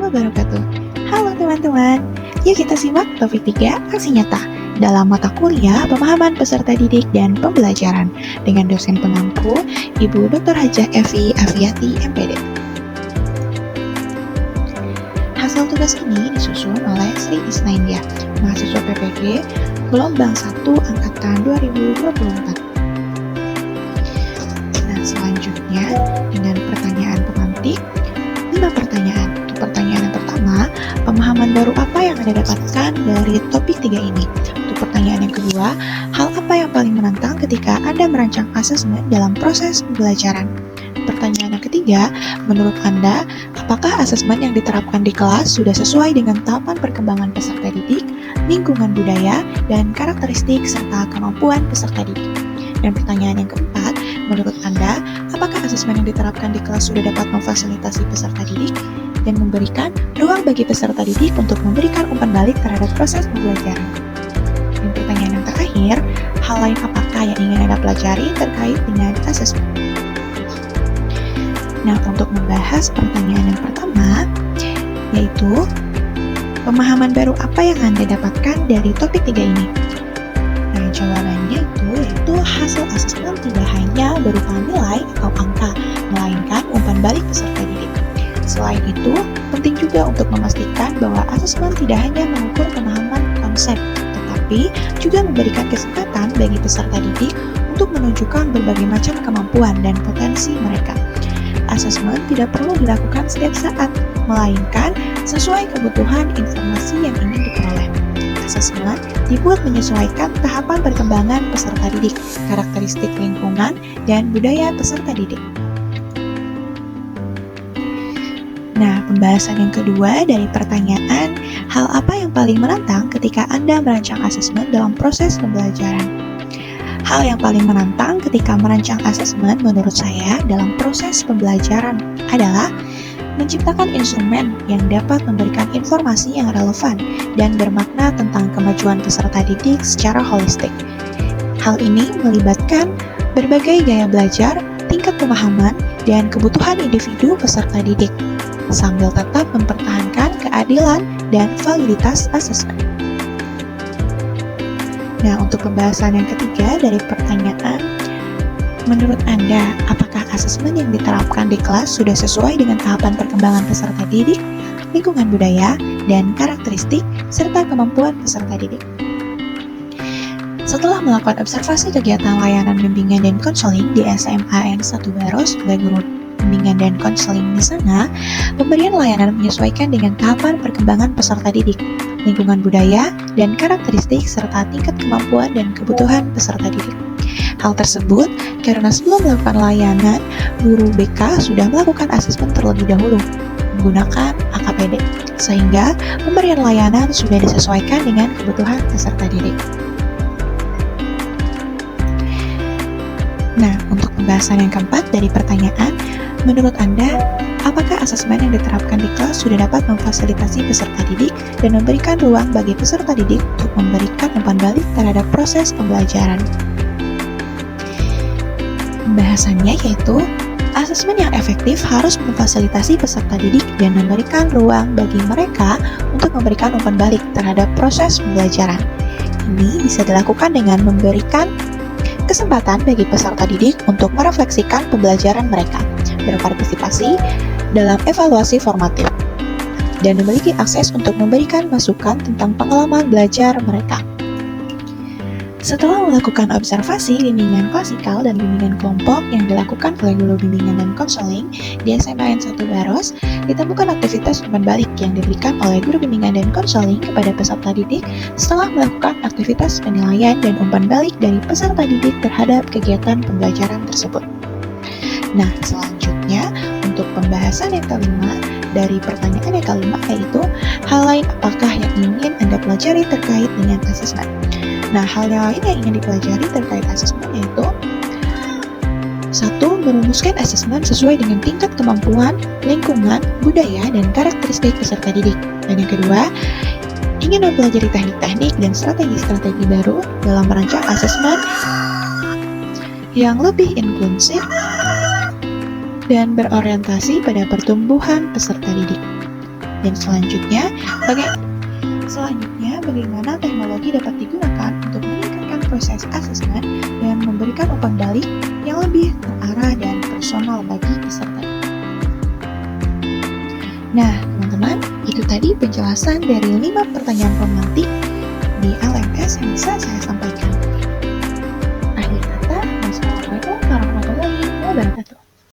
wabarakatuh. Halo teman-teman, yuk kita simak topik 3 aksi nyata dalam mata kuliah pemahaman peserta didik dan pembelajaran dengan dosen pengampu Ibu Dr. Hajah Evi Afiati MPD. Hasil tugas ini disusun oleh Sri Isnaindia, mahasiswa PPG gelombang 1 angkatan 2024. Nah, selanjutnya dengan pertanyaan pemantik 5 pertanyaan. Untuk pertanyaan yang pertama, pemahaman baru apa yang Anda dapatkan dari topik 3 ini? Untuk pertanyaan yang kedua, hal apa yang paling menantang ketika Anda merancang asesmen dalam proses pembelajaran? Pertanyaan yang ketiga, menurut Anda, apakah asesmen yang diterapkan di kelas sudah sesuai dengan tahapan perkembangan peserta didik, lingkungan budaya, dan karakteristik serta kemampuan peserta didik? Dan pertanyaan yang keempat, menurut Anda, apakah asesmen yang diterapkan di kelas sudah dapat memfasilitasi peserta didik dan memberikan ruang bagi peserta didik untuk memberikan umpan balik terhadap proses pembelajaran? Dan pertanyaan yang terakhir, hal lain apakah yang ingin Anda pelajari terkait dengan asesmen? Nah, untuk membahas pertanyaan yang pertama, yaitu pemahaman baru apa yang Anda dapatkan dari topik 3 ini? Nah, jawabannya yaitu hasil asesmen tidak hanya berupa nilai atau angka, melainkan umpan balik peserta didik. Selain itu, penting juga untuk memastikan bahwa asesmen tidak hanya mengukur pemahaman konsep, tetapi juga memberikan kesempatan bagi peserta didik untuk menunjukkan berbagai macam kemampuan dan potensi mereka. Asesmen tidak perlu dilakukan setiap saat, melainkan sesuai kebutuhan informasi yang ingin diperoleh. Asesmen dibuat menyesuaikan tahapan perkembangan peserta didik, karakteristik lingkungan, dan budaya peserta didik. Nah, pembahasan yang kedua dari pertanyaan, hal apa yang paling menantang ketika Anda merancang asesmen dalam proses pembelajaran? Hal yang paling menantang ketika merancang asesmen menurut saya dalam proses pembelajaran adalah menciptakan instrumen yang dapat memberikan informasi yang relevan dan bermakna tentang kemajuan peserta didik secara holistik. Hal ini melibatkan berbagai gaya belajar, tingkat pemahaman, dan kebutuhan individu peserta didik, sambil tetap mempertahankan keadilan dan validitas asesmen. Nah, untuk pembahasan yang ketiga dari pertanyaan, menurut Anda, apakah asesmen yang diterapkan di kelas sudah sesuai dengan tahapan perkembangan peserta didik, lingkungan budaya, dan karakteristik, serta kemampuan peserta didik? Setelah melakukan observasi kegiatan layanan bimbingan dan konseling di SMA N1 Baros oleh guru bimbingan dan konseling di sana, pemberian layanan menyesuaikan dengan tahapan perkembangan peserta didik, lingkungan budaya, dan karakteristik serta tingkat kemampuan dan kebutuhan peserta didik. Hal tersebut karena sebelum melakukan layanan, guru BK sudah melakukan asesmen terlebih dahulu menggunakan AKPD, sehingga pemberian layanan sudah disesuaikan dengan kebutuhan peserta didik. Nah, untuk pembahasan yang keempat dari pertanyaan, menurut Anda, apakah asesmen yang diterapkan di kelas sudah dapat memfasilitasi peserta didik dan memberikan ruang bagi peserta didik untuk memberikan umpan balik terhadap proses pembelajaran? Pembahasannya yaitu, asesmen yang efektif harus memfasilitasi peserta didik dan memberikan ruang bagi mereka untuk memberikan umpan balik terhadap proses pembelajaran. Ini bisa dilakukan dengan memberikan kesempatan bagi peserta didik untuk merefleksikan pembelajaran mereka, berpartisipasi dalam evaluasi formatif, dan memiliki akses untuk memberikan masukan tentang pengalaman belajar mereka. Setelah melakukan observasi bimbingan klasikal dan bimbingan kelompok yang dilakukan oleh guru bimbingan dan konseling di SMA N1 Baros, ditemukan aktivitas umpan balik yang diberikan oleh guru bimbingan dan konseling kepada peserta didik setelah melakukan aktivitas penilaian dan umpan balik dari peserta didik terhadap kegiatan pembelajaran tersebut. Nah, selanjutnya untuk pembahasan yang kelima dari pertanyaan yang kelima yaitu, hal lain apakah yang ingin Anda pelajari terkait dengan asesmen? Nah, hal yang lain yang ingin dipelajari terkait asesmen yaitu 1. Merumuskan asesmen sesuai dengan tingkat kemampuan, lingkungan, budaya, dan karakteristik peserta didik. Dan yang kedua, ingin mempelajari teknik-teknik dan strategi-strategi baru dalam merancang asesmen yang lebih inklusif dan berorientasi pada pertumbuhan peserta didik. Dan selanjutnya, bagaimana teknologi dapat digunakan untuk meningkatkan proses asesmen dan memberikan umpan balik yang lebih terarah dan personal bagi peserta. Nah, teman-teman, itu tadi penjelasan dari 5 pertanyaan romantik di LMS yang bisa saya sampaikan